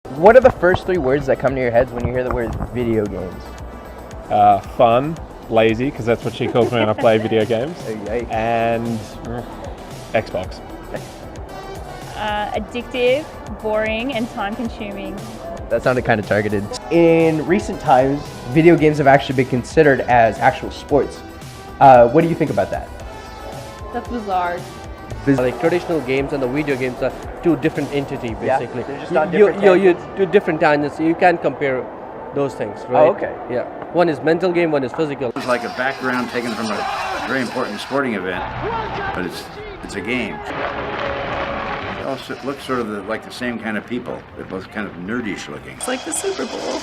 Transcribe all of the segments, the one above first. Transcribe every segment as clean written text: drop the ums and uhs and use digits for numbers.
What are the first three words that come to your heads when you hear the word video games? Fun, lazy, because that's what she calls me when I play video games, and Xbox. Addictive, boring, and time-consuming. That sounded kind of targeted. In recent times, video games have actually been considered as actual sports. What do you think about that? That's bizarre. Like traditional games and the video games are two different entities basically. Yeah, they're just on you different do different tangents. You can't compare those things, right? Oh, okay. Yeah. One is mental game, one is physical. It's like a background taken from a very important sporting event, but it's a game. It also looks sort of like the same kind of people. They're both kind of nerdish looking. It's like the Super Bowl.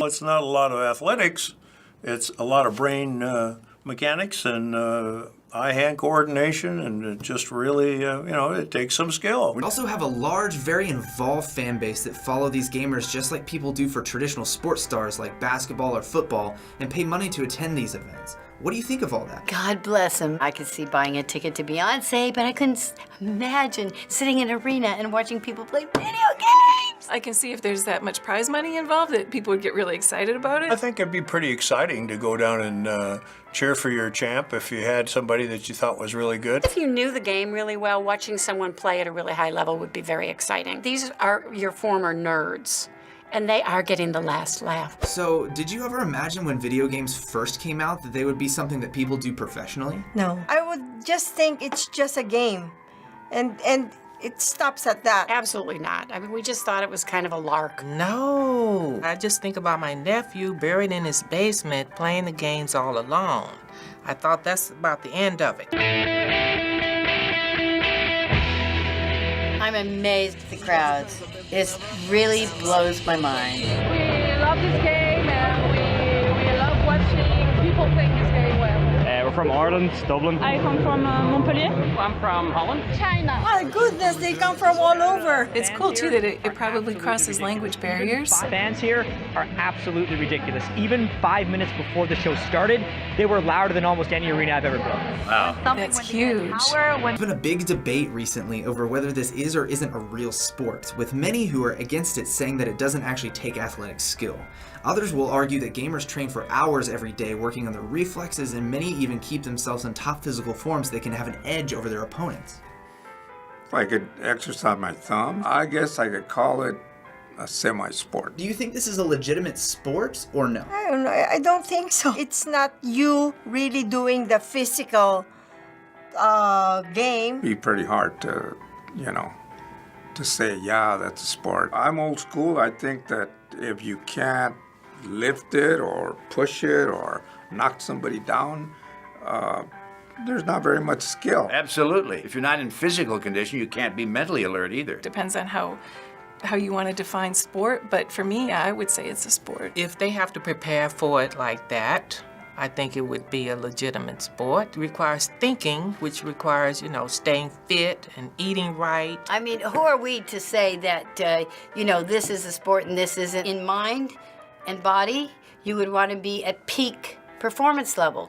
It's not a lot of athletics. It's a lot of brain mechanics and eye-hand coordination, and it just really, it takes some skill. We also have a large, very involved fan base that follow these gamers just like people do for traditional sports stars like basketball or football and pay money to attend these events. What do you think of all that? God bless him. I could see buying a ticket to Beyonce, but I couldn't imagine sitting in an arena and watching people play video games. I can see if there's that much prize money involved that people would get really excited about it. I think it'd be pretty exciting to go down and cheer for your champ if you had somebody that you thought was really good. If you knew the game really well, watching someone play at a really high level would be very exciting. These are your former nerds, and they are getting the last laugh. So, did you ever imagine when video games first came out that they would be something that people do professionally? No. I would just think it's just a game, and it stops at that. Absolutely not. I mean, we just thought it was kind of a lark. No. I just think about my nephew buried in his basement playing the games all alone. I thought that's about the end of it. I'm amazed at the crowds. It really blows my mind. We love this game, and we love watching people playing this game well. We're from Ireland, Dublin. I come from Montpellier. I'm from Holland. China. My goodness, they come from all over. It's cool, too, that it probably crosses language barriers. Fans here are absolutely ridiculous. Even 5 minutes before the show started, they were louder than almost any arena I've ever been. Wow. That's huge. There's been a big debate recently over whether this is or isn't a real sport, with many who are against it saying that it doesn't actually take athletic skill. Others will argue that gamers train for hours every day working on their reflexes, and many even keep themselves in top physical form so they can have an edge over their opponents. If I could exercise my thumb, I guess I could call it a semi-sport. Do you think this is a legitimate sport or no? I don't know. I don't think so. It's not you really doing the physical game. It'd be pretty hard to, to say, yeah, that's a sport. I'm old school. I think that if you can't lift it or push it or knock somebody down, there's not very much skill. Absolutely. If you're not in physical condition, you can't be mentally alert either. Depends on how you want to define sport, but for me, I would say it's a sport. If they have to prepare for it like that, I think it would be a legitimate sport. It requires thinking, which requires, staying fit and eating right. I mean, who are we to say that, this is a sport and this isn't? In mind and body, you would want to be at peak performance level.